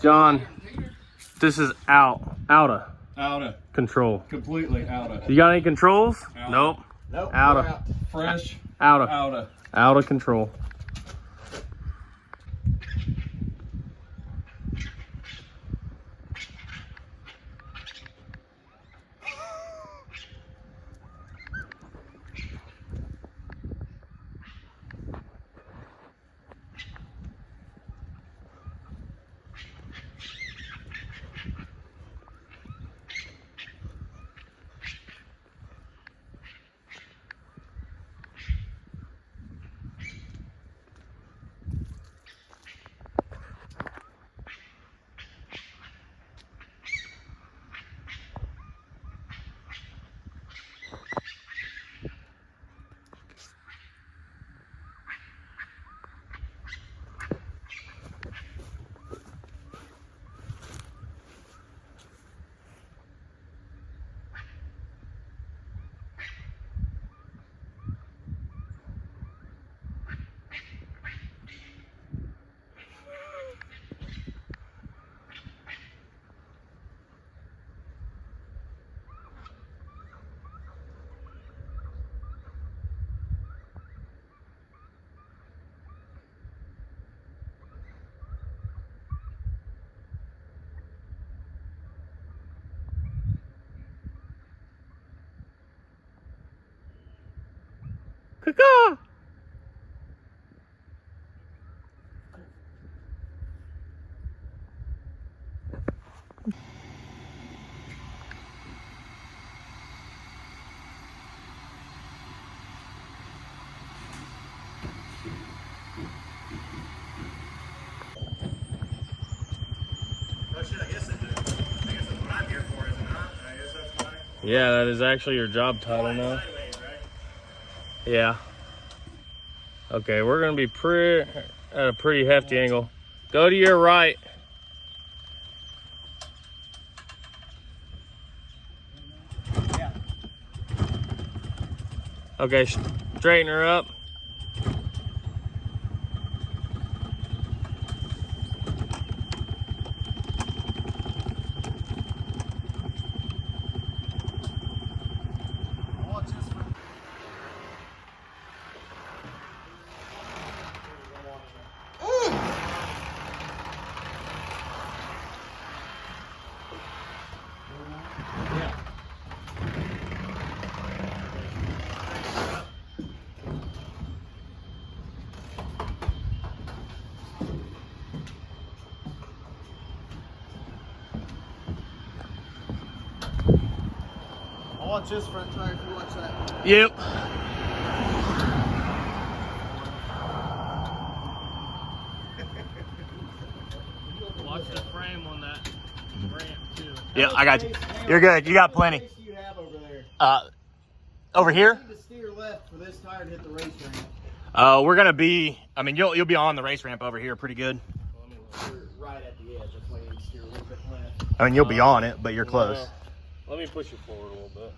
John, this is out of control. Completely out of. You got any controls? Out. Nope. Nope. Out of. Fresh. Out of. Out of control. Caw-caw. Yeah, that is actually your job title now. Yeah. Okay, we're gonna be at a pretty hefty angle. Go to your right. Okay, straighten her up. Watch this front tire if you watch that. Yep. Watch the frame on that ramp too. Yeah, I got you. You're good. You got plenty. How much space do you have over there? Over here? You need to steer left for this tire to hit the race ramp. We're gonna be. I mean, you'll be on the race ramp over here, pretty good. You're right at the edge. That's why you need to steer a little bit left. I mean, you'll be on it, but you're close. Let me push you forward a little bit.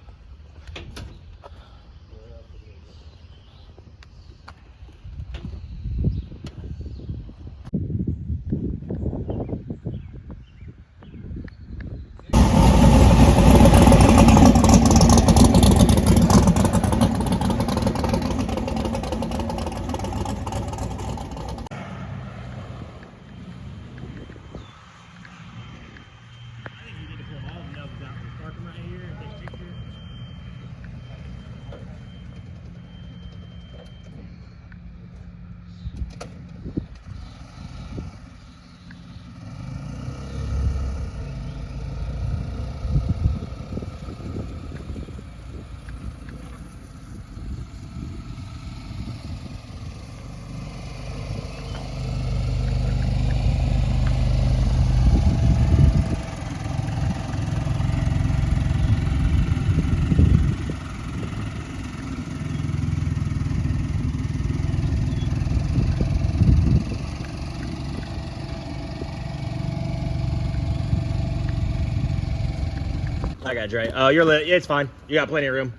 I got Dre. Oh, you're lit. Yeah, it's fine. You got plenty of room.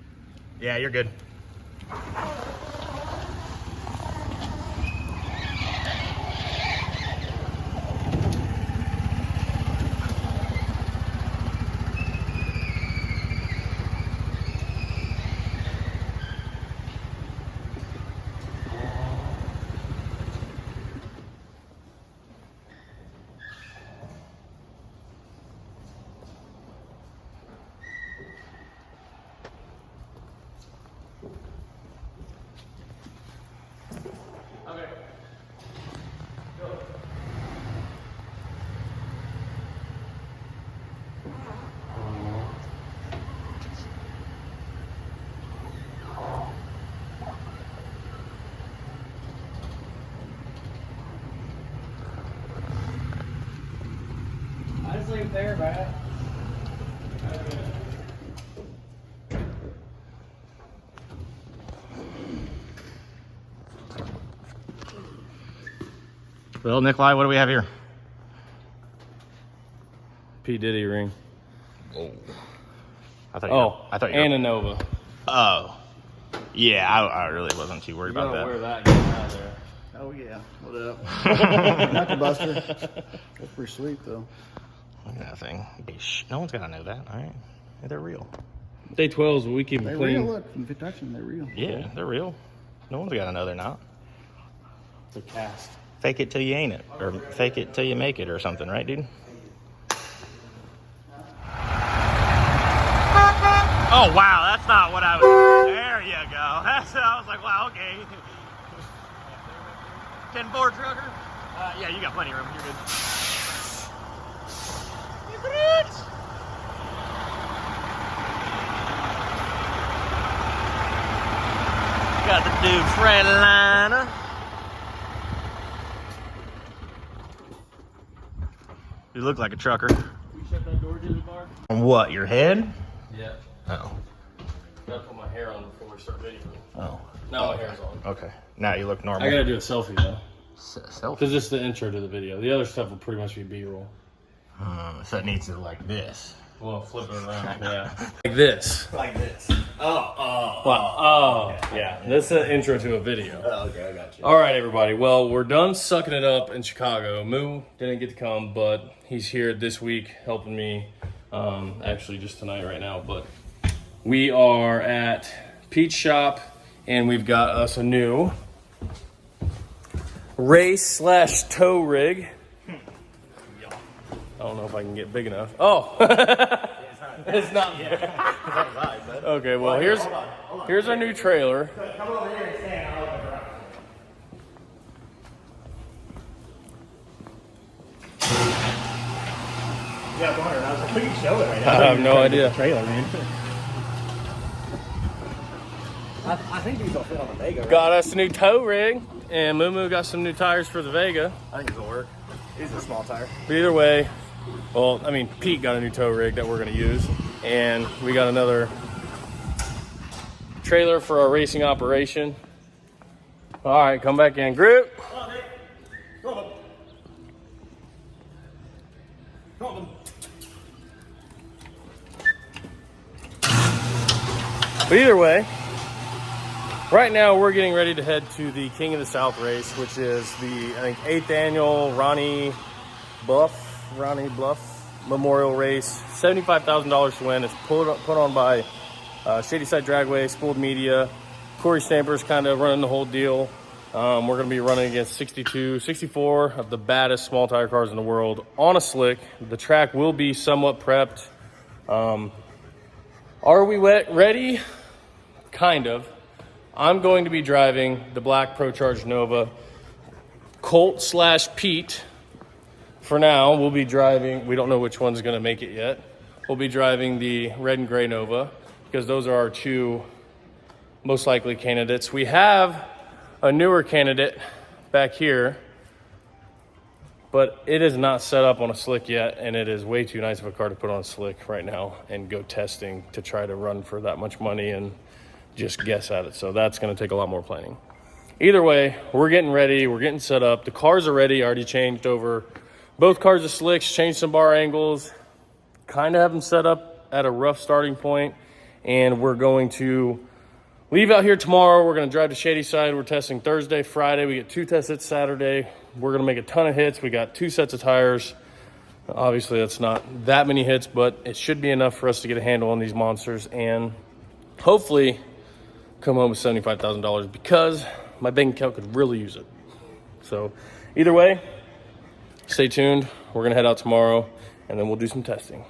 Yeah, you're good. right there, man. Well, Nickly, what do we have here? P. Diddy ring. Oh. I thought you and a Nova. Oh. Yeah, I really wasn't too worried about that. Wear that getting out of there. Oh yeah, what up? Knuckle buster. That's pretty sweet though. Look at that thing. No one's gotta know that, all right? Yeah, they're real. Day 12s, but we keep them They're clean. real. Look, you can touch them. They're real. Yeah, they're real. No one's gotta know they're not. It's a cast. Fake it till you ain't it, or fake it till you make it, or something, right, dude? Oh wow, that's not what I was. There you go. I was like, wow, okay. 10-4 trucker. Yeah, you got plenty of room. You're good. Got the dude Fredliner. You look like a trucker. You shut that door, Jimmy Bar? On what, your head? Yeah. Oh. Gotta put my hair on before we start videoing. Oh. Now my hair's on. Okay. Now you look normal. I gotta do a selfie though. Selfie? Because this is the intro to the video. The other stuff will pretty much be B-roll. So it needs to like this. Well, flip it around. Yeah. Like this. Like this. Wow. Yeah. This is the intro to a video. Oh, okay, I got you. All right, everybody. Well, we're done sucking it up in Chicago. Moo didn't get to come, but he's here this week helping me. Actually, just tonight right now. But we are at Pete's shop, and we've got us a new race/tow rig. I don't know if I can get big enough. Oh, it's not. Okay, well here's our new trailer. Come over here and stand. I'll open it up. Yeah, I was wondering. I was like, we can show it right now. I have no idea. Trailer, man. I think these will fit on the Vega. Right? Got us a new tow rig, and Moo got some new tires for the Vega. I think these will work. These are a small tire. But either way, well, I mean, Pete got a new tow rig that we're going to use, and we got another trailer for our racing operation. All right, come back in. Group. But either way, right now we're getting ready to head to the King of the South race, which is the, I think, 8th annual Ronnie Bluff Memorial Race. $75,000 to win. It's put on by Shady Side Dragway, Spooled Media. Corey Stamper's kind of running the whole deal. We're going to be running against 64 of the baddest small tire cars in the world on a slick. The track will be somewhat prepped. Are we ready? Kind of. I'm going to be driving the black Pro Charge Nova. Colt/Pete. For now, we'll be driving, we don't know which one's going to make it yet. We'll be driving the red and gray Nova because those are our two most likely candidates. We have a newer candidate back here, but it is not set up on a slick yet, and it is way too nice of a car to put on a slick right now and go testing to try to run for that much money and just guess at it. So that's going to take a lot more planning. Either way, we're getting ready. We're getting set up. The cars are ready. I already changed over both cars are slicks, changed some bar angles, kind of have them set up at a rough starting point, and we're going to leave out here tomorrow. We're going to drive to Shady Side. We're testing Thursday, Friday. We get 2 test hits Saturday. We're going to make a ton of hits. We got 2 sets of tires. Obviously, that's not that many hits, but it should be enough for us to get a handle on these monsters and hopefully come home with $75,000 because my bank account could really use it. So either way, stay tuned. We're going to head out tomorrow, and then we'll do some testing.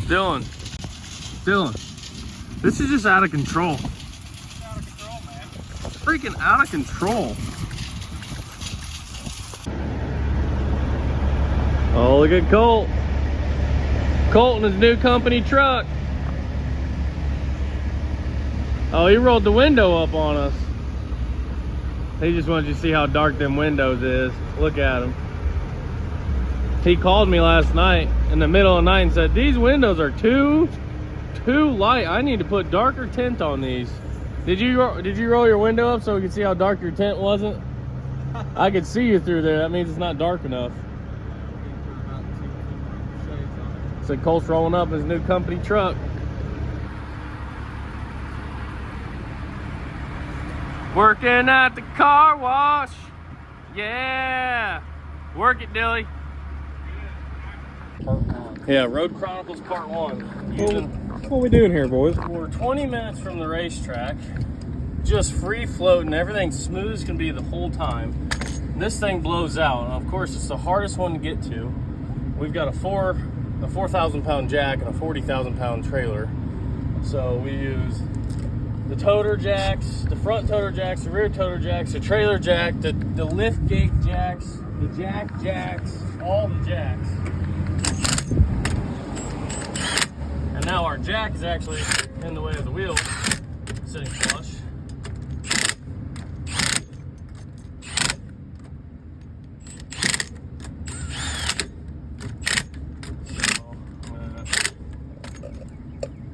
Dylan, this is just out of control. It's out of control, man. Freaking out of control. Oh, look at Colt. Colt and his new company truck. Oh, he rolled the window up on us. He just wanted you to see how dark them windows is. Look at him. He called me last night in the middle of the night and said, these windows are too light. I need to put darker tint on these. Did you roll your window up so we could see how dark your tint wasn't? I could see you through there. That means it's not dark enough. So Colt's rolling up his new company truck. Working at the car wash. Yeah. Work it, Dilly. Yeah, Road Chronicles Part 1. What are we doing here, boys? We're 20 minutes from the racetrack. Just free floating. Everything's smooth as can be the whole time. This thing blows out. Of course, it's the hardest one to get to. We've got a 4,000 pound jack and a 40,000 pound trailer. So we use the toter jacks, the front toter jacks, the rear toter jacks, the trailer jack, the lift gate jacks, the jack jacks, all the jacks. And now our jack is actually in the way of the wheel, sitting flush.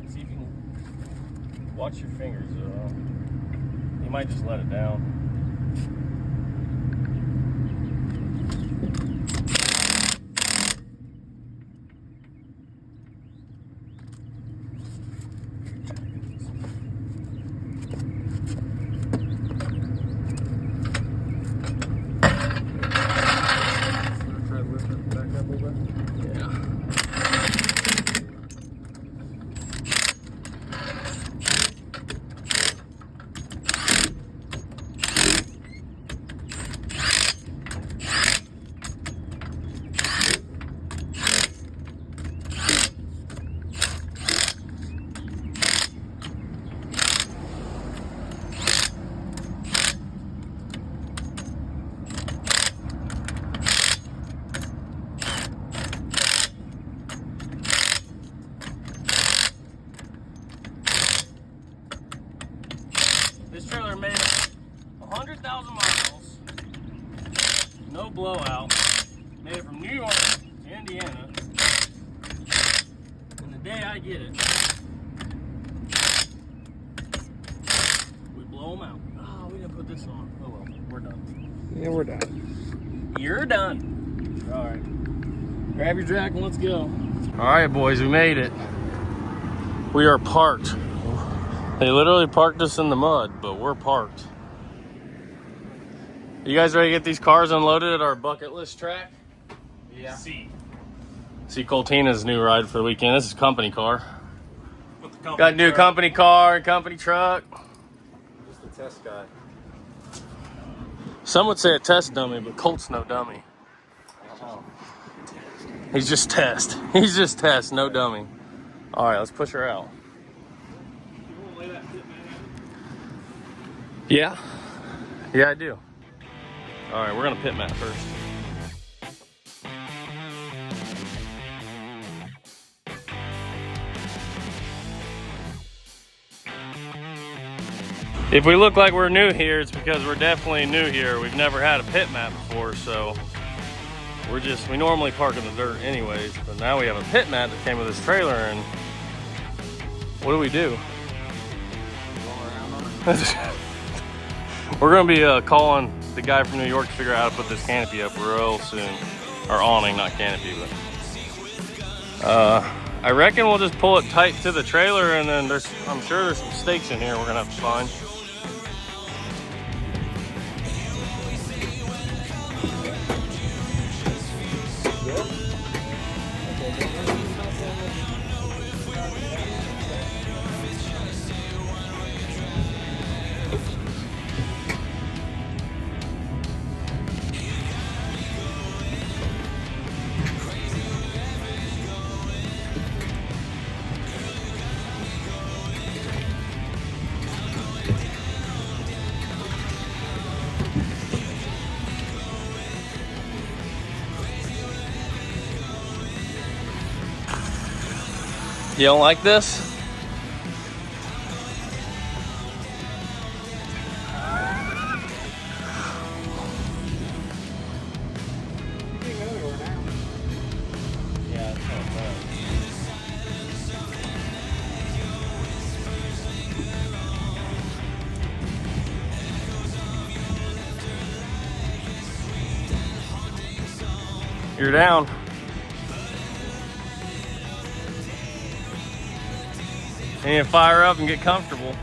See if you can watch your fingers. You might just let it down. This trailer made 100,000 miles, no blowout, made it from New York to Indiana, and the day I get it, we blow them out. Oh, we didn't put this on. Oh well, we're done. Yeah, we're done. You're done. All right, grab your jack and let's go. All right, boys, we made it. We are parked. They literally parked us in the mud, but we're parked. You guys ready to get these cars unloaded at our bucket list track? Yeah. See Coltina's new ride for the weekend. This is company car. Got a new company car and company truck. Just a test guy. Some would say a test dummy, but Colt's no dummy. He's just test. He's just test, no dummy. All right, let's push her out. Yeah, I do. All right, we're gonna pit mat first. If we look like we're new here, it's because we're definitely new here. We've never had a pit mat before, so we normally park in the dirt anyways, but now we have a pit mat that came with this trailer, and what do? We're gonna be calling the guy from New York to figure out how to put this canopy up real soon. Or awning, not canopy, but I reckon we'll just pull it tight to the trailer, and then I'm sure there's some stakes in here we're gonna have to find. You don't like this? You're down. And you fire up and get comfortable.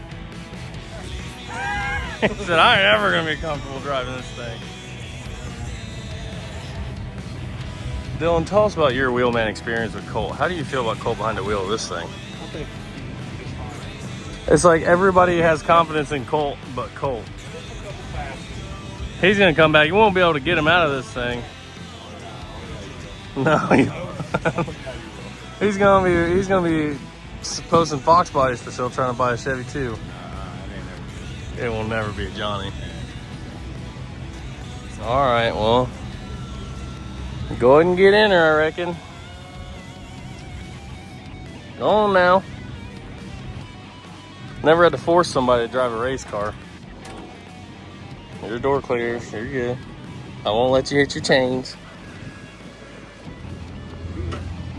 He said, I ain't ever gonna be comfortable driving this thing. Dylan, tell us about your wheelman experience with Colt. How do you feel about Colt behind the wheel of this thing? I think he's fine. It's like everybody has confidence in Colt, but Colt. He's gonna come back. You won't be able to get him out of this thing. No, he's gonna be posting Fox bodies for sale, trying to buy a Chevy too. It will never be Johnny. All right, well, go ahead and get in there, I reckon. Go on now. Never had to force somebody to drive a race car. Your door clears. You're good. I won't let you hit your chains.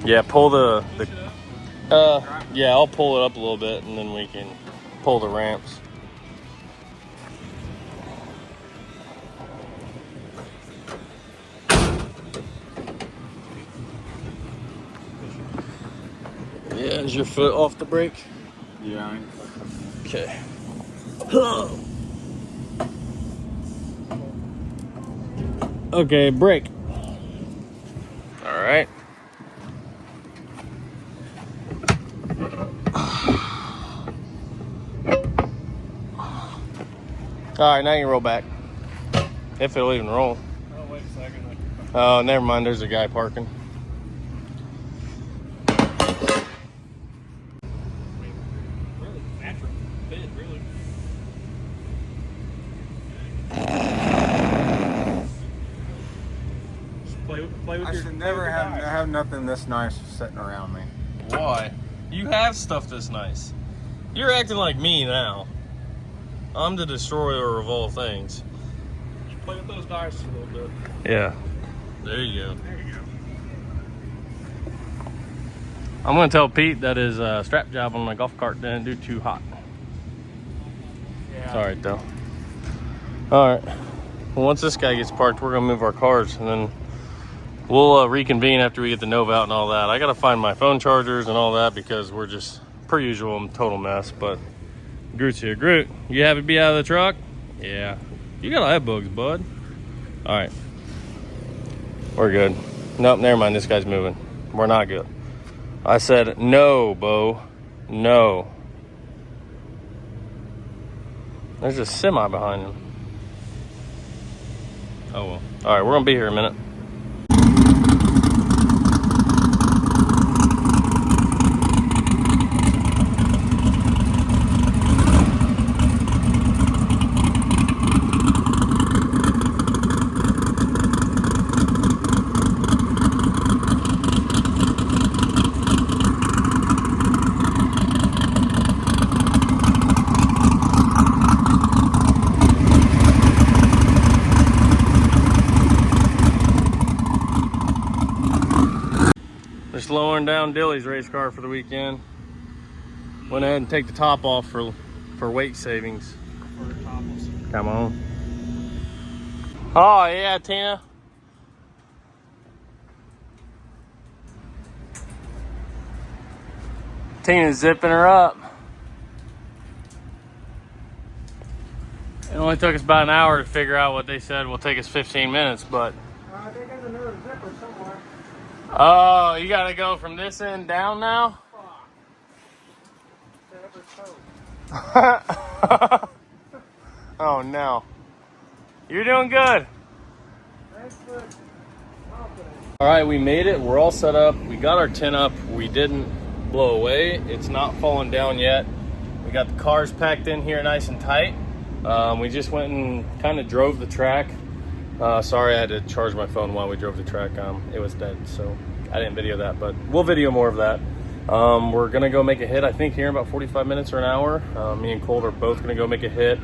Yeah, pull yeah, I'll pull it up a little bit and then we can pull the ramps. Yeah, is your foot off the brake? Yeah. Okay. Okay, brake. All right. All right, now you can roll back. If it'll even roll. Oh, wait a second. Oh, never mind. There's a guy parking. Really, natural fit, really. Just play with I your. should never have nothing this nice sitting around me. Why? You have stuff this nice. You're acting like me now. I'm the destroyer of all things. Just play with those dice a little bit. Yeah. There you go. There you go. I'm going to tell Pete that his strap job on my golf cart didn't do too hot. Yeah. It's all right, though. All right. Well, once this guy gets parked, we're going to move our cars, and then we'll reconvene after we get the Nova out and all that. I got to find my phone chargers and all that because we're just, per usual, I'm a total mess, but Groot's here. Groot, you happy to be out of the truck? Yeah. You got eye bugs, bud. All right. We're good. Nope, never mind. This guy's moving. We're not good. I said, no, Bo. No. There's a semi behind him. Oh, well. All right, we're going to be here in a minute. Just lowering down Dilly's race car for the weekend. Went ahead and take the top off for weight savings. Come on. Oh yeah, Tina. Tina's zipping her up. It only took us about an hour to figure out what they said will take us 15 minutes, but They got another zipper somewhere. oh, you gotta go from this end down now? Oh no. You're doing good. All right, we made it. We're all set up. We got our tent up. We didn't blow away. It's not falling down yet. We got the cars packed in here nice and tight. We just went and kind of drove the track. Sorry, I had to charge my phone while we drove the track. It was dead, so I didn't video that, but we'll video more of that. We're gonna go make a hit, I think, here in about 45 minutes or an hour. Me and Colt are both gonna go make a hit.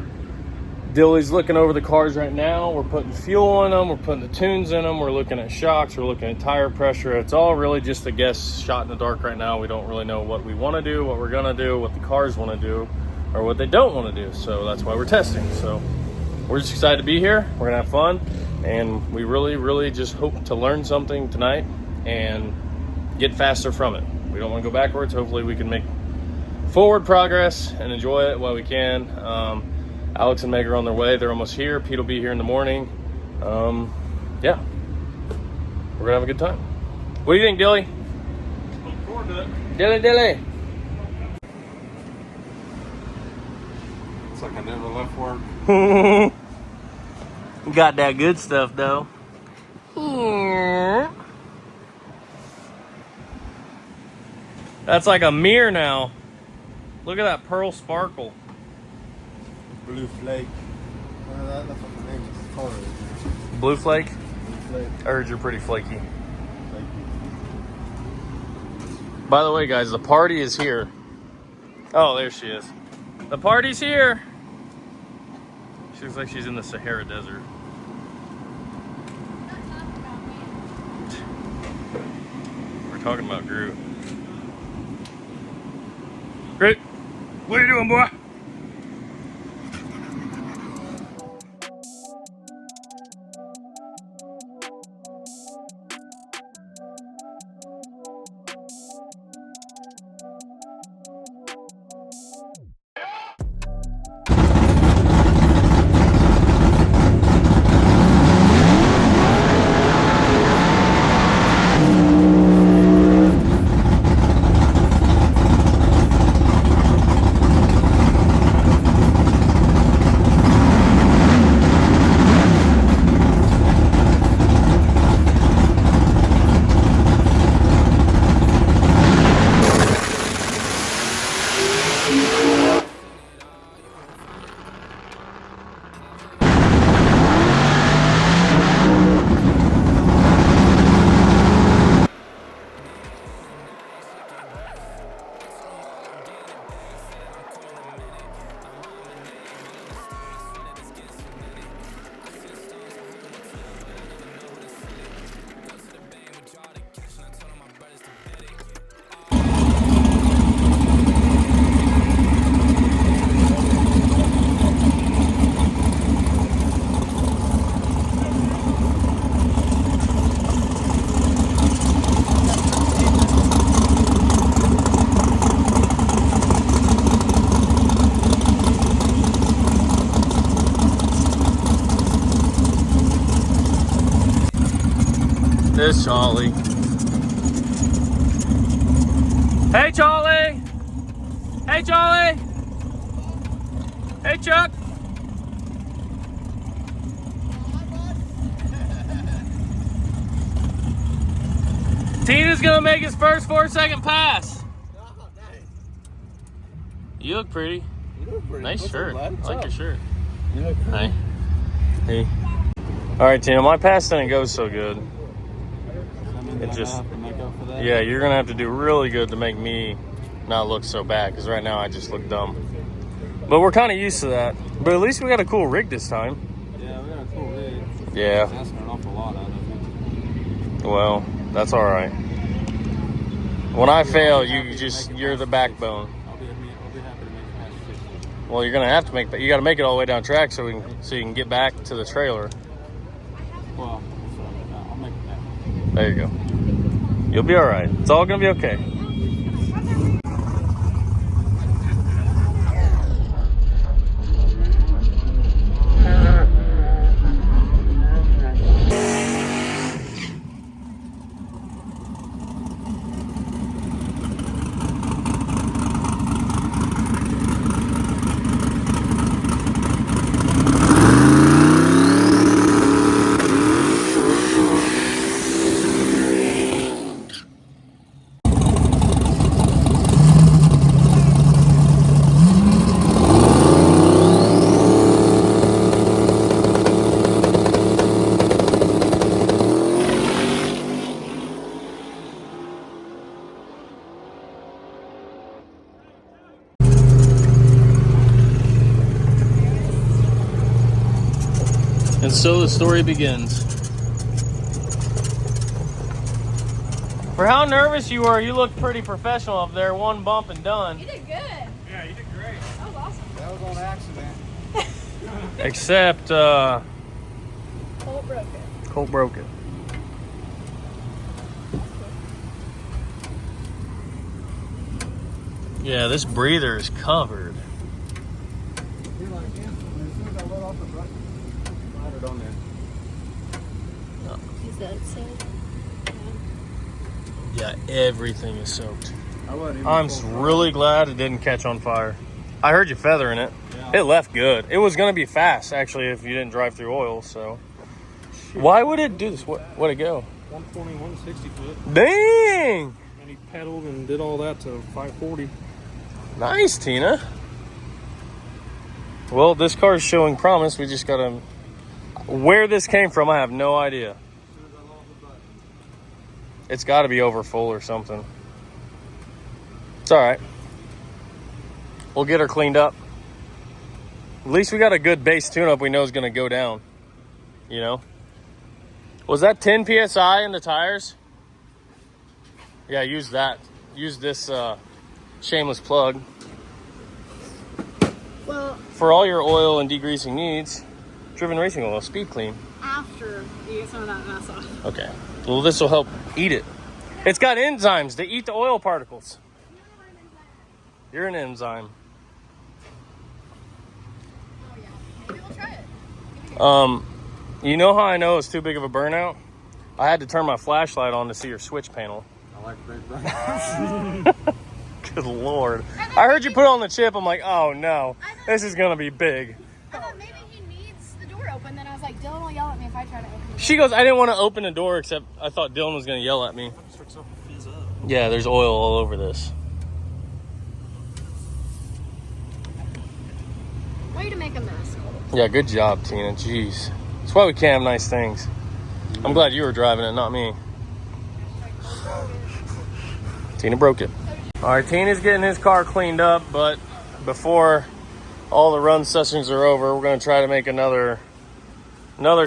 Dilly's looking over the cars right now. We're putting fuel in them. We're putting the tunes in them. We're looking at shocks. We're looking at tire pressure. It's all really just a guess shot in the dark right now. We don't really know what we want to do, what we're going to do, what the cars want to do, or what they don't want to do. So that's why we're testing. So we're just excited to be here. We're going to have fun. And we really just hope to learn something tonight and get faster from it. We don't want to go backwards. Hopefully we can make forward progress and enjoy it while we can. Alex and Meg are on their way. They're almost here. Pete will be here in the morning. Yeah, we're gonna have a good time. What do you think, Dilly? Look forward to it. Dilly. It's like I never left work. Got that good stuff though. That's like a mirror now. Look at that pearl sparkle. Blue flake. That's what the name is. Color is. Blue flake? Blue flake. I heard you're pretty flaky. Thank you. By the way, guys, the party is here. Oh, there she is. The party's here. She looks like she's in the Sahara Desert. We're talking about Groot. Groot, what are you doing, boy? There's Charlie. Hey, Charlie. Hey, Charlie. Hey, Chuck. Tina's gonna make his first 4-second pass. You look pretty. You look pretty. Nice shirt. I What's like up? your shirt. You look pretty. Hi. Hey. All right, Tina, my pass didn't go so good. It just, have to make up for that. yeah, you're gonna have to do really good to make me not look so bad, because right now I just look dumb. But we're kind of used to that. But at least we got a cool rig this time. Yeah, we got a cool rig. Yeah. It's asking an awful lot out of it. Well, that's all right. When I fail, you're the backbone. I'll be happy to make it past 50. Well, you're gonna have to you got to make it all the way down track so you can get back to the trailer. Well, that's what I'll make it happen. There you go. You'll be all right. It's all gonna be okay. And so the story begins. For how nervous you were, you looked pretty professional up there. One bump and done. You did good. Yeah, you did great. That was awesome. That was on accident. Except Colt broke it. Colt broke it. Yeah, this breather is covered. As soon as I let off the brake, slide it on there. Is that so? Yeah, everything is soaked. I wasn't even I'm full really glad it didn't catch on fire. I heard you feathering it. Yeah. It left good. It was gonna be fast actually if you didn't drive through oil. So why would it do this? What'd it go? 120, 160 foot. Dang! And he pedaled and did all that to 540. Nice, Tina. Well, this car is showing promise. We just gotta. Where this came from, I have no idea. It's got to be over full or something. It's all right. We'll get her cleaned up. At least we got a good base tune-up we know is going to go down. You know? Was that 10 PSI in the tires? Yeah, use that. Use this shameless plug. Well, For all your oil and degreasing needs, Driven Racing Oil, Speed Clean. after you get some of that mess off. Okay. Well, this will help eat it. It's got enzymes to eat the oil particles. You're an enzyme. Oh yeah. Maybe we'll try it. You know how I know it's too big of a burnout? I had to turn my flashlight on to see your switch panel. I like big burn. Good Lord. I heard you put it on the chip. I'm like, oh no, this is gonna be big. I thought maybe he needs the door open. Then I was like, Dylan will yell at me if I try to open it. She goes, I didn't want to open the door except I thought Dylan was gonna yell at me. Yeah, there's oil all over this. Way to make a mess, Colt. Yeah, good job, Tina. Jeez. That's why we can't have nice things. I'm glad you were driving it, not me. Tina broke it. All right, Tina's getting his car cleaned up, but before all the run sessions are over, we're going to try to make another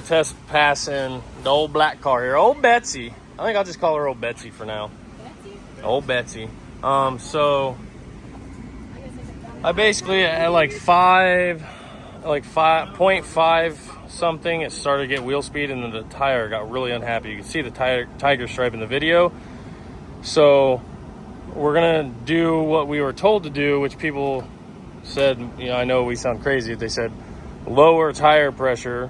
test pass in the old black car here. Old Betsy. I think I'll just call her Old Betsy for now. Betsy? Old Betsy. So I basically at like 5.5 something, it started to get wheel speed, and then the tire got really unhappy. You can see the tiger stripe in the video. So we're gonna do what we were told to do, which people said, you know, I know we sound crazy. They said lower tire pressure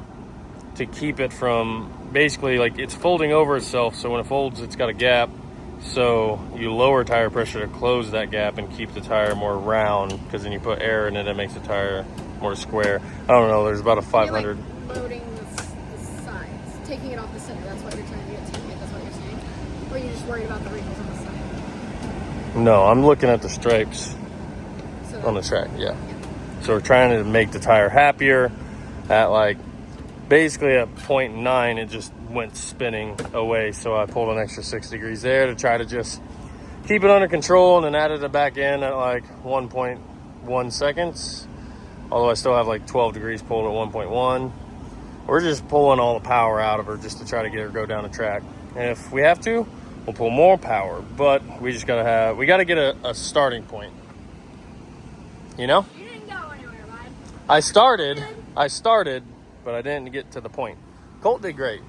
to keep it from, basically like it's folding over itself. So when it folds, it's got a gap. So you lower tire pressure to close that gap and keep the tire more round, because then you put air in it, it makes the tire more square. I don't know, there's about a 500. You're like loading the sides, taking it off the center. That's what you're trying to get to. That's what you're saying? Or are you just worried about the wrinkles on the side? No, I'm looking at the stripes So on the track, yeah. So we're trying to make the tire happier at like, basically at 0.9, it just went spinning away. So I pulled an extra 6 degrees there to try to just keep it under control, and then added it back in at like 1.1 seconds. Although I still have like 12 degrees pulled at 1.1. We're just pulling all the power out of her just to try to get her to go down the track. And if we have to, we'll pull more power. But we just gotta get a starting point. You know? you didn't go anywhere, bud. I started, but I didn't get to the point. Colt did great.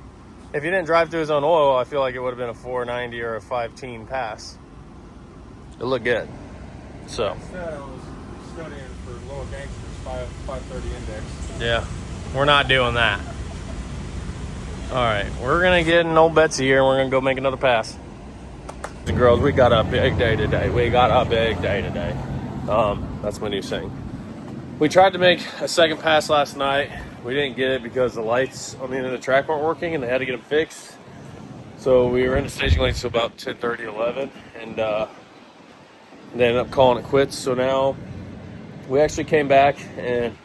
If he didn't drive through his own oil, I feel like it would have been a 490 or a 510 pass. It looked good. So, Instead, I was studying for Lower Gangsters 530 index. yeah, we're not doing that. All right, we're gonna get an Old Betsy here, and we're gonna go make another pass. The girls, we got a big day today. That's my new saying. We tried to make a second pass last night. We didn't get it because the lights on the end of the track weren't working, and they had to get them fixed. So we were in the staging lane till about 10:30, 11, and they ended up calling it quits. So now we actually came back, and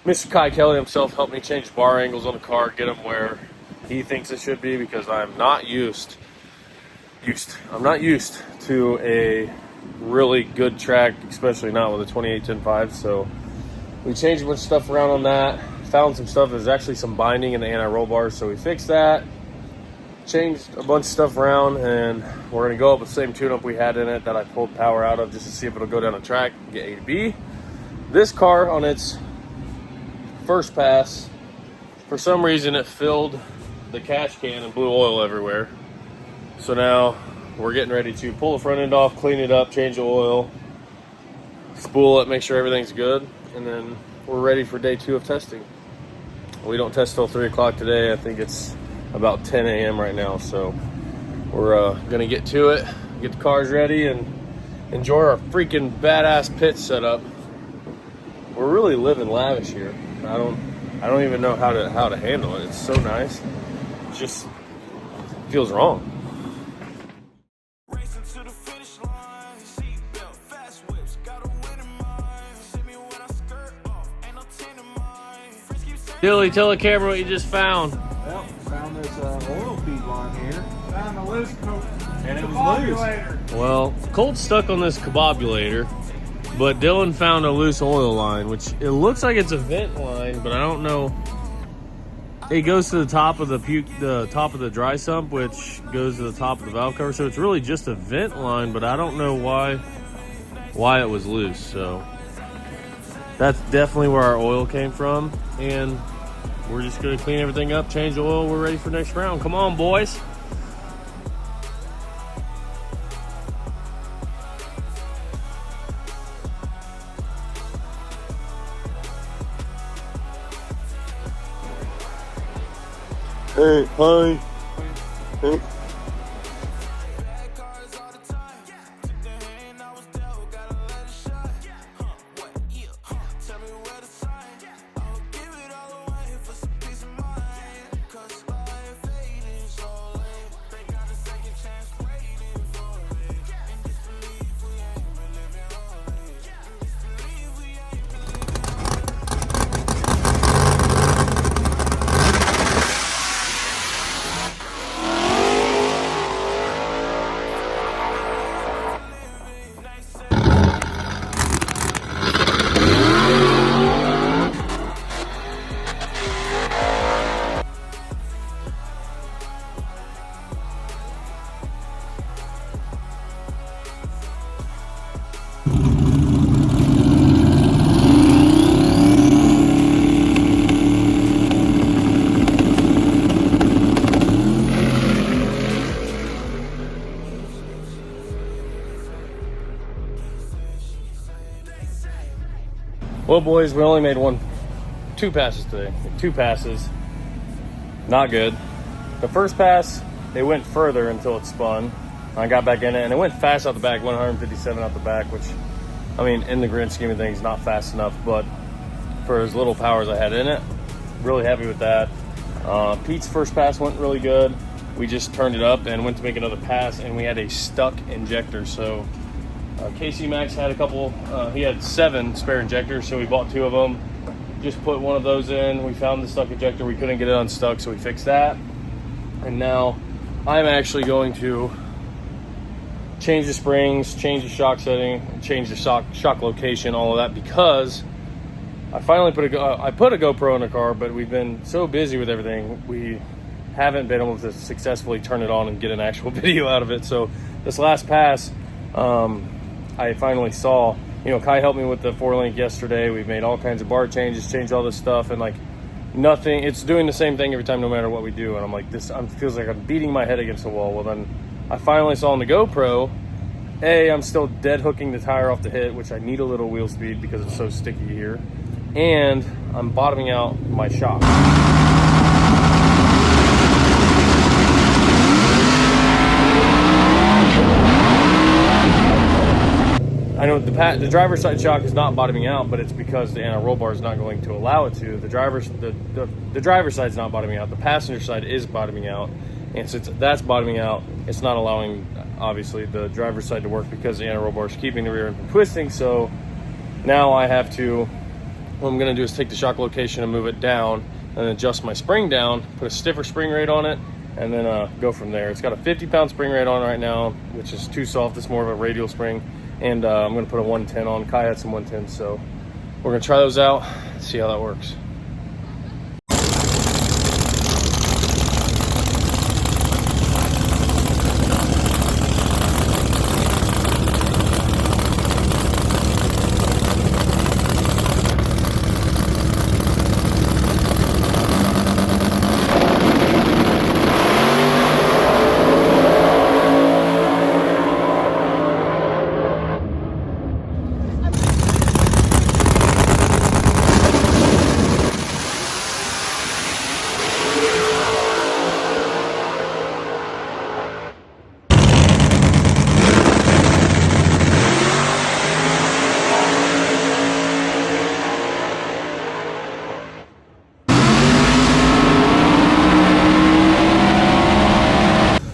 Mr. Kai Kelly himself helped me change bar angles on the car, get them where he thinks it should be, because I'm not used to a really good track, especially not with a 28x10.5. So we changed a bunch of stuff around on that. Found some stuff. There's actually some binding in the anti-roll bars, so we fixed that. Changed a bunch of stuff around, and we're going to go up with the same tune-up we had in it that I pulled power out of, just to see if it'll go down the track and get A to B. This car on its first pass for some reason it filled the cash can and blew oil everywhere. So now we're getting ready to pull the front end off, clean it up, change the oil, spool it, make sure everything's good, and then we're ready for day 2 of testing. We don't test till 3 o'clock today. I think it's about 10 a.m. right now, so we're gonna get to it, get the cars ready, and enjoy our freaking badass pit setup. We're really living lavish here. I don't even know how to handle it. It's so nice. It just feels wrong. Dilly, tell the camera what you just found. Well, found this oil feed line here. Found a loose coat. And it was loose. Well, Colt's stuck on this kebobulator, but Dylan found a loose oil line, which it looks like it's a vent line, but I don't know. It goes to the top of the top of the dry sump, which goes to the top of the valve cover. So it's really just a vent line, but I don't know why it was loose. So that's definitely where our oil came from, and we're just gonna clean everything up, change the oil. We're ready for next round. Come on, boys. Hey, hi. Hey. Well, boys, we only made two passes today. 2 passes. Not good. The first pass, it went further until it spun. I got back in it, and it went fast out the back, 157 out the back, which, I mean, in the grand scheme of things, not fast enough, but for as little power as I had in it, really happy with that. Pete's first pass went really good. We just turned it up and went to make another pass, and we had a stuck injector. So Casey Max had a couple, he had 7 spare injectors, so we bought 2 of them. Just put one of those in. We found the stuck injector. We couldn't get it unstuck, so we fixed that. And now I'm actually going to change the springs, change the shock setting, change the shock location, all of that, because I finally put a GoPro in the car, but we've been so busy with everything, we haven't been able to successfully turn it on and get an actual video out of it. So this last pass, I finally saw, Kai helped me with the 4-link yesterday. We've made all kinds of bar changes, changed all this stuff, and like nothing, it's doing the same thing every time, no matter what we do. And I'm like, this feels like I'm beating my head against the wall. Well, then I finally saw on the GoPro, I'm still dead hooking the tire off the hit, which I need a little wheel speed because it's so sticky here. And I'm bottoming out my shock. I know the driver's side shock is not bottoming out, but it's because the anti-roll bar is not going to allow it to. The driver's side's not bottoming out. The passenger side is bottoming out. And since that's bottoming out, it's not allowing, obviously, the driver's side to work because the anti-roll bar is keeping the rear end from twisting. So now I have to, what I'm going to do is take the shock location and move it down and adjust my spring down, put a stiffer spring rate on it, and then go from there. It's got a 50-pound spring rate on right now, which is too soft. It's more of a radial spring. And I'm going to put a 110 on. Kai had some 110s, so we're going to try those out, see how that works.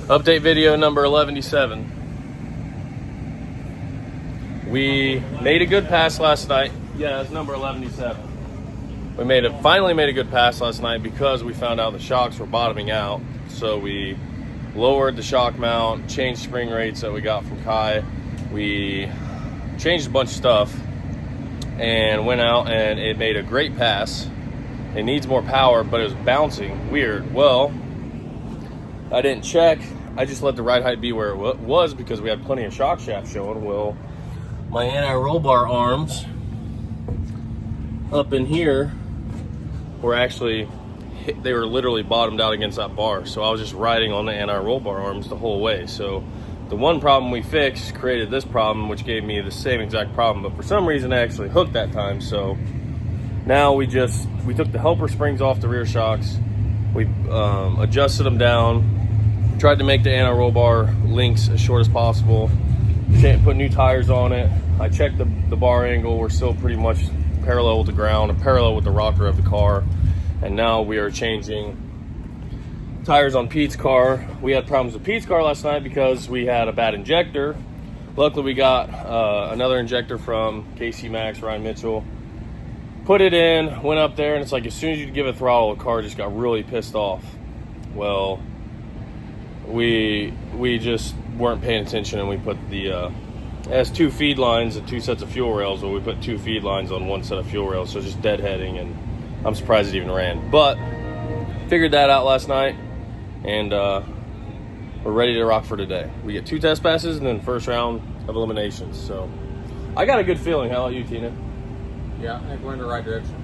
Update video number 1177. We made a good pass last night. Yeah, it's number 1177. We finally made a good pass last night because we found out the shocks were bottoming out. So we lowered the shock mount, changed spring rates that we got from Kai. We changed a bunch of stuff and went out, and it made a great pass. It needs more power, but it was bouncing weird. Well, I didn't check. I just let the ride height be where it was because we had plenty of shock shaft showing. Well, my anti-roll bar arms up in here were actually, they were literally bottomed out against that bar. So I was just riding on the anti-roll bar arms the whole way. So the one problem we fixed created this problem, which gave me the same exact problem, but for some reason I actually hooked that time. So now we took the helper springs off the rear shocks. We adjusted them down. Tried to make the anti-roll bar links as short as possible. Put new tires on it. I checked the bar angle. We're still pretty much parallel with the ground and parallel with the rocker of the car. And now we are changing tires on Pete's car. We had problems with Pete's car last night because we had a bad injector. Luckily we got another injector from KC Max, Ryan Mitchell. Put it in, went up there, and it's like as soon as you give it throttle, the car just got really pissed off. Well, we just weren't paying attention, and we put the it has 2 feed lines and 2 sets of fuel rails. Well, we put 2 feed lines on 1 set of fuel rails, so just deadheading, and I'm surprised it even ran. But figured that out last night, and we're ready to rock for today. We get 2 test passes and then first round of eliminations. So I got a good feeling. How about you, Tina? Yeah, I think we're in the right direction.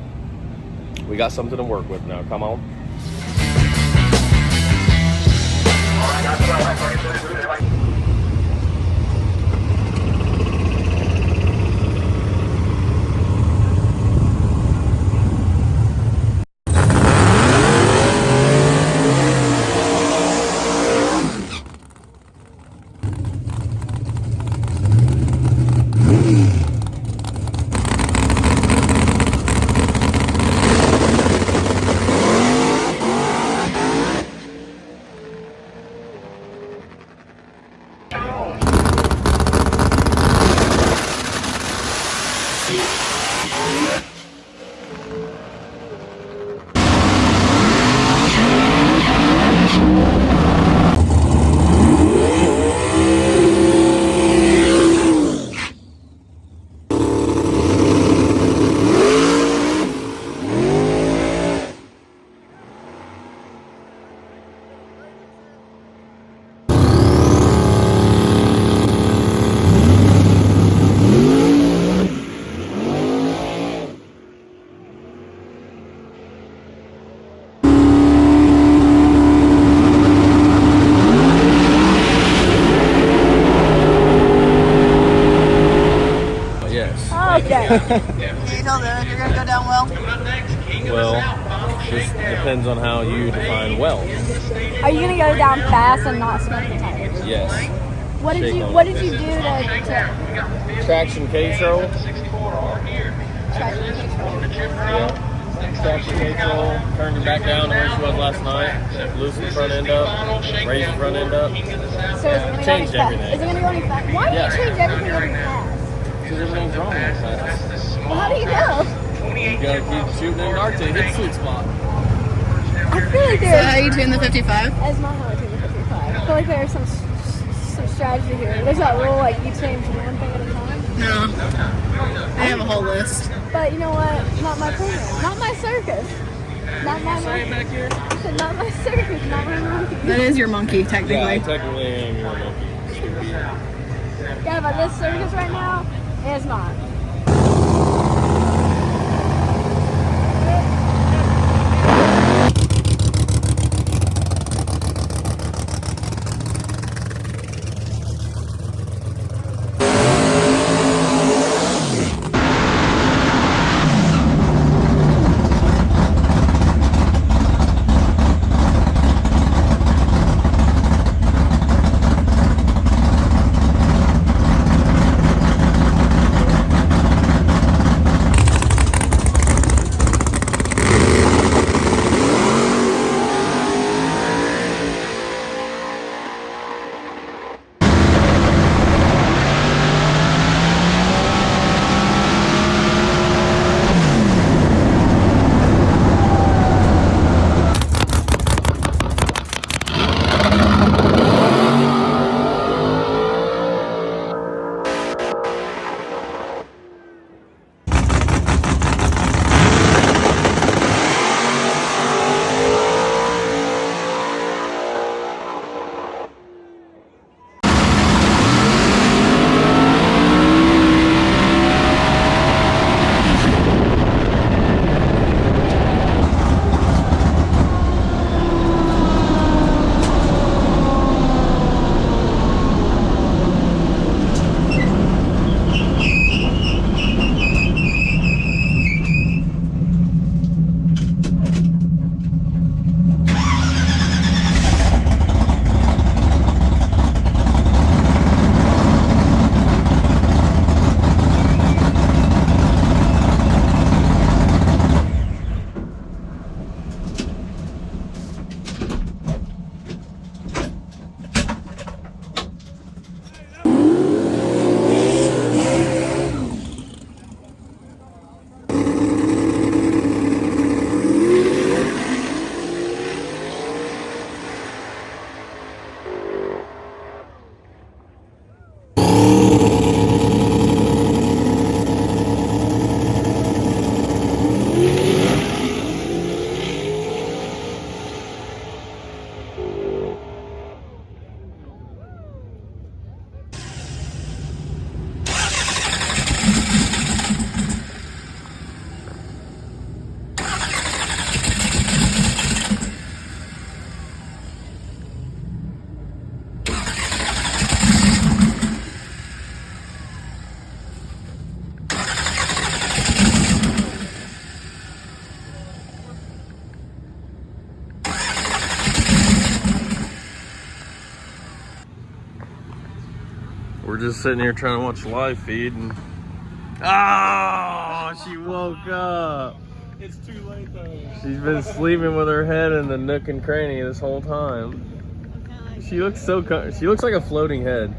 We got something to work with now. Come on. Okay. Can you tell them you're gonna go down well? Well, this depends on how you define well. Are you gonna go down fast and not smoke the tires? Yes. What did you do to Traction control? traction control? Yeah. Traction control. Turned her back down to where she was last night. Loosened the front end up. Raised the front end up. So is it gonna Changed go any everything. Is it gonna go any fast? Why do you change everything every pass? Because everything's wrong with that. Well, how do you know? You gotta keep shooting in the dark till you hit the sweet spot. I feel like there's... how you tune the 55? That's not how I tune the 55. I feel like there's some strategy here. There's that rule, like, you change one thing at a time. No. I have a whole list. But you know what? Not my program. Not my circus. Not my monkey. Back here? I said not my circus, not my monkey. That is your monkey, technically. Yeah, I technically am your monkey. Yeah, but this circus right now is not. We're just sitting here trying to watch live feed and oh, she woke up. It's too late though. She's been sleeping with her head in the nook and cranny this whole time. She looks she looks like a floating head.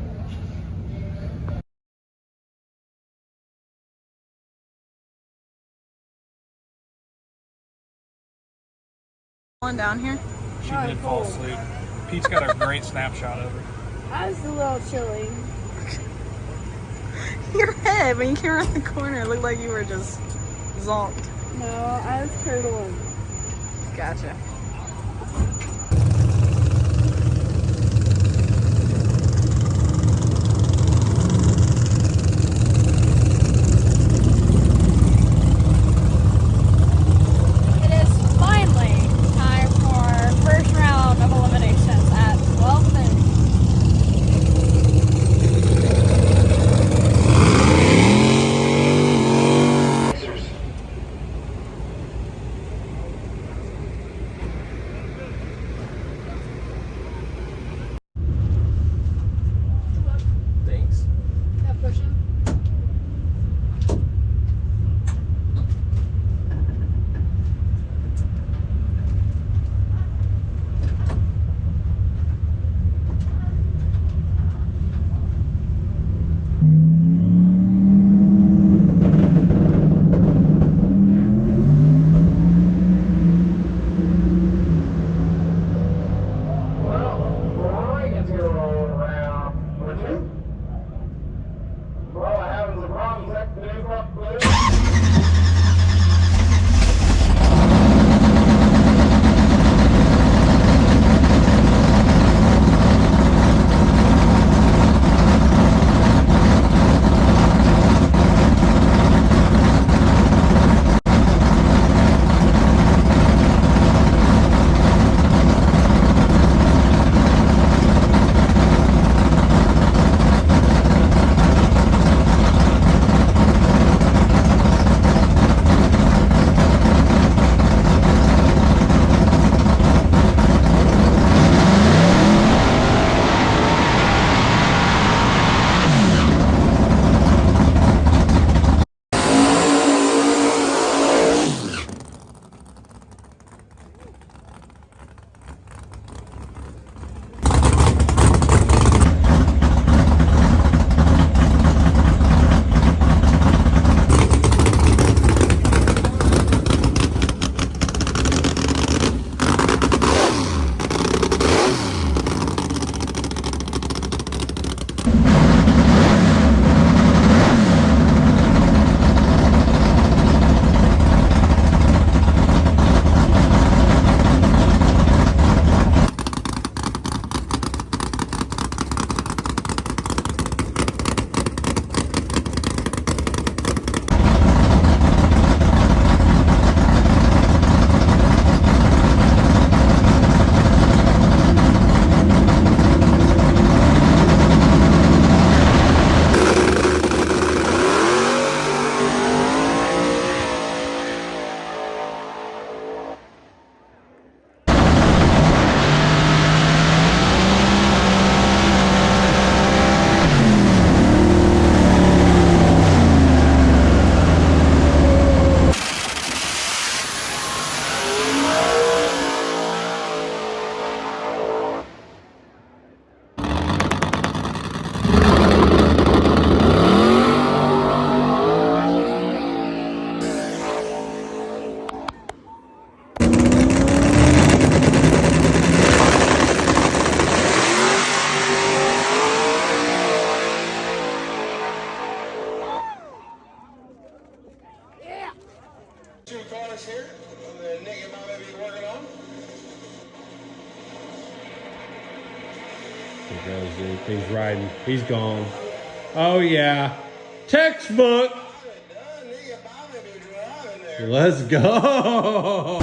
One down here. She did fall asleep. Pete's got a great snapshot of her. I was a little chilly. Your head, when you came around the corner, it looked like you were just zonked. No, I was curdling. Gotcha. It is finally time for first round of eliminations at 12:30. Thanks. That pushing. Two cars here that Nickky might be working on. There goes Zeke. He's riding. He's gone. Oh yeah. Textbook. Let's go.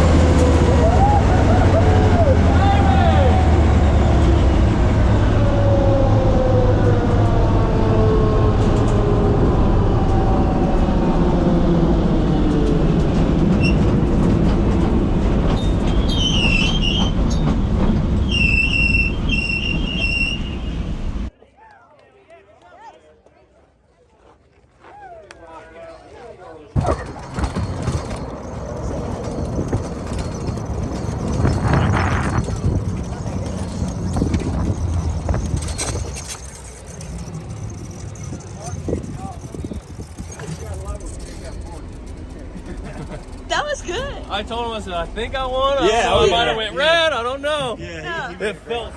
I told him, I said, I think I won. Yeah, I might have went red. I don't know. Yeah. It felt.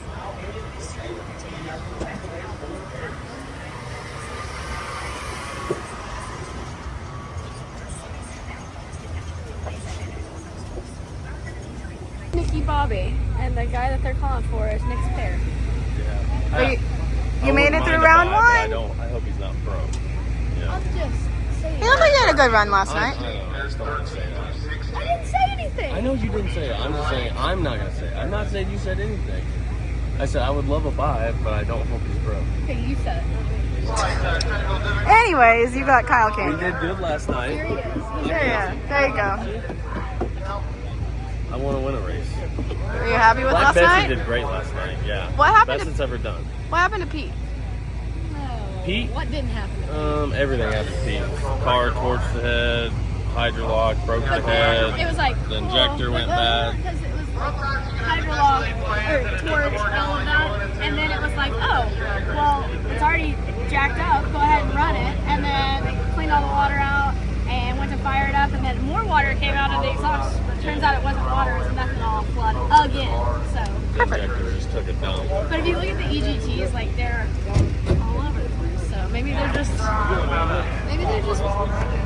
Nickky Bobby, and the guy that they're calling for is Nick's pair. Yeah. You made it through round I one. don't. I hope he's not pro. I'll just say You looked like you had a good run last night. I just don't want to say that. I didn't say anything. I know you didn't say it. I'm just saying I'm not gonna say it. I'm not saying you said anything. I said I would love a buy, but I don't hope he's pro. Okay, you said it. Anyways, you got Kyle We King. did good last Here night. he is. Yeah, there you go. I want to win a race. Were you happy with Black last Betsy night? did great last night. Yeah. What happened Best to- it's ever done. What happened to Pete? Pete? What didn't happen? Everything happened to Pete. Car torched the head, hydrolock broke the head. It was like The injector went bad. because it was hydrolock or torch, all of that, and then it was like, oh, well, it's already jacked up. Go ahead and run it, and then they cleaned all the water out and went to fire it up, and then more water came out of the exhaust. Turns out it wasn't water; it was methanol flood again. So, The injector just took it down. but if you look at the EGTs, like they're all over the place. So maybe they're just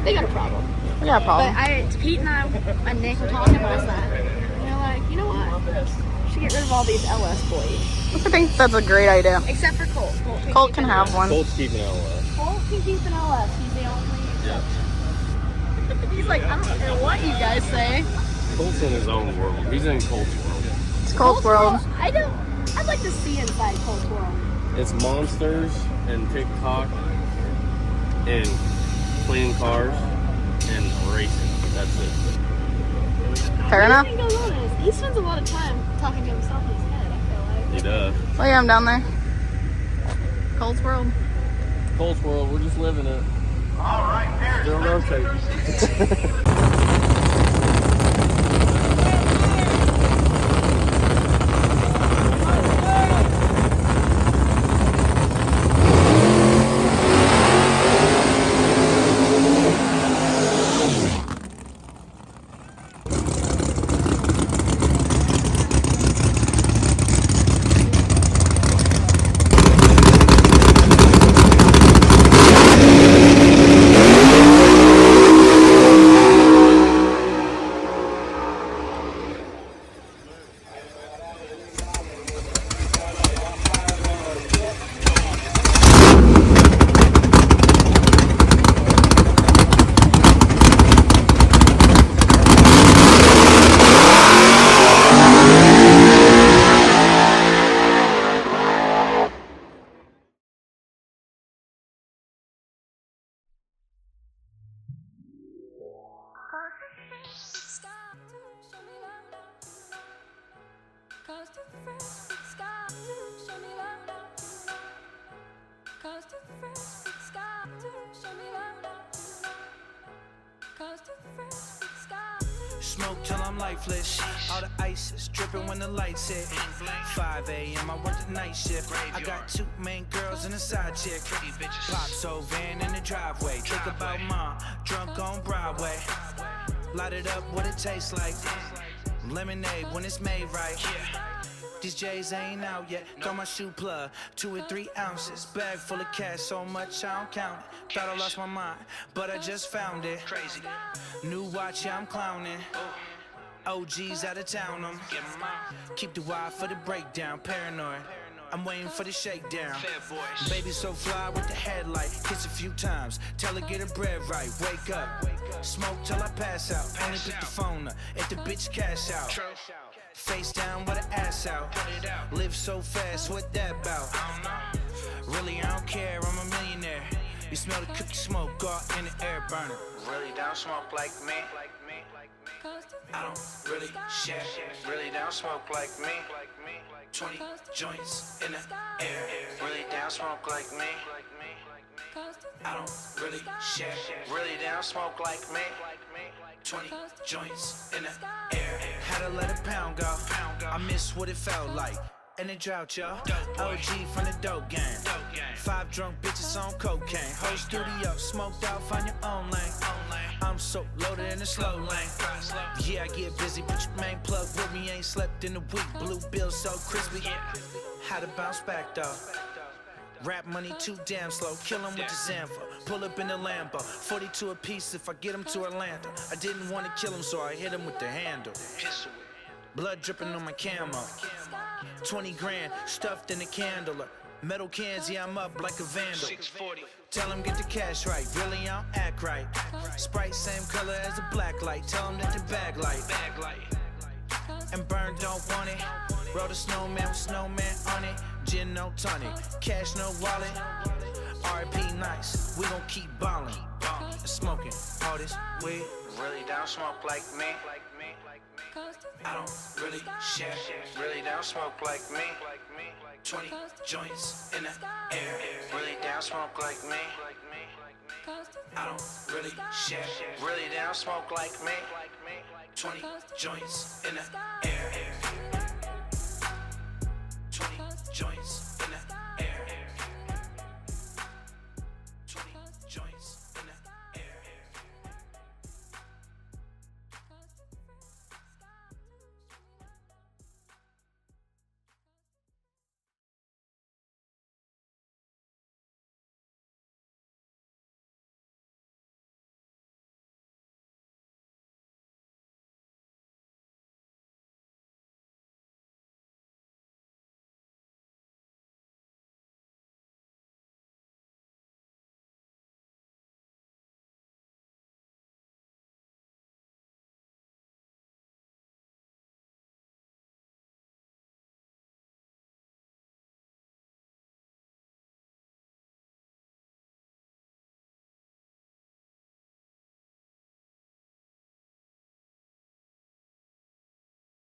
they got a problem. We got a problem. But Pete and Nick were talking last night. And they're like, you know what? We should get rid of all these LS boys. I think that's a great idea. Except for Colt. Colt can have one. Colt's keeping LS. Colt can keep an LS. He's the only. Yeah. He's like, I don't care what you guys say. Colt's in his own world. He's in Colt's world. It's Colt's world. I'd like to see inside Colt's world. It's monsters and TikTok and cleaning cars and racing. That's it. Fair enough. Everything goes on is he spends a lot of time talking to himself in his head, I feel like. He does. Oh yeah, I'm down there. Colt's world. Colt's world, we're just living it. Still rotating. Smoke till I'm lifeless. All the ice is dripping when the lights hit. 5 a.m. I work the night shift. I got 2 main girls and a side chick. Pops old van in the driveway. Think about mom, drunk on Broadway. Light it up, what it tastes like. Lemonade when it's made right. These J's ain't out yet. Throw my shoe plug, 2 or 3 ounces. Bag full of cash, so much I don't count it. Thought I lost my mind, but I just found it. Crazy. New watch, yeah, I'm clowning. OGs out of town, keep the wire for the breakdown. Paranoid, I'm waiting for the shakedown. Baby so fly with the headlight. Kiss a few times, tell her get her bread right. Wake up, smoke till I pass out. Only pick the phone up if the bitch cash out. Face down with her ass out. Live so fast, what that about? Really, I don't care, I'm a millionaire. You smell the cookie smoke, go out in the air burner. Really don't smoke like me. I don't really share. Really don't smoke like me. 20 joints in the air. Really don't smoke like me. I don't really share. Really don't smoke like me. 20 joints in the air. Had to let a pound go. I miss what it felt like. In the drought, y'all. OG from the dope gang. 5 drunk bitches on cocaine. Whole studio smoked out, find your own lane. I'm I'm so loaded in the slow lane. Yeah, I get busy, but your main plug with me ain't slept in a week. Blue bill so crispy. How to bounce back though? Rap money too damn slow, kill him with the Zanfa. Pull up in the Lambo, 42 a piece if I get him to Atlanta. I didn't want to kill him, so I hit him with the handle. Blood dripping on my camo. 20 grand stuffed in a candler. Metal cans, yeah, I'm up like a vandal. Tell him get the cash right, really I don't act right. Sprite same color as a black light. Tell him that the bag light. And burn don't want it. Roll the snowman with snowman on it. Gin no tonic, cash no wallet. R.I.P. nice, we gon' keep ballin'. And smoking all this weed. Really don't smoke like me. I don't really share. Really don't smoke like me. 20 joints in the air. Really don't smoke like me. I don't really share. Really don't smoke like me. 20 joints in the air. 20 joints.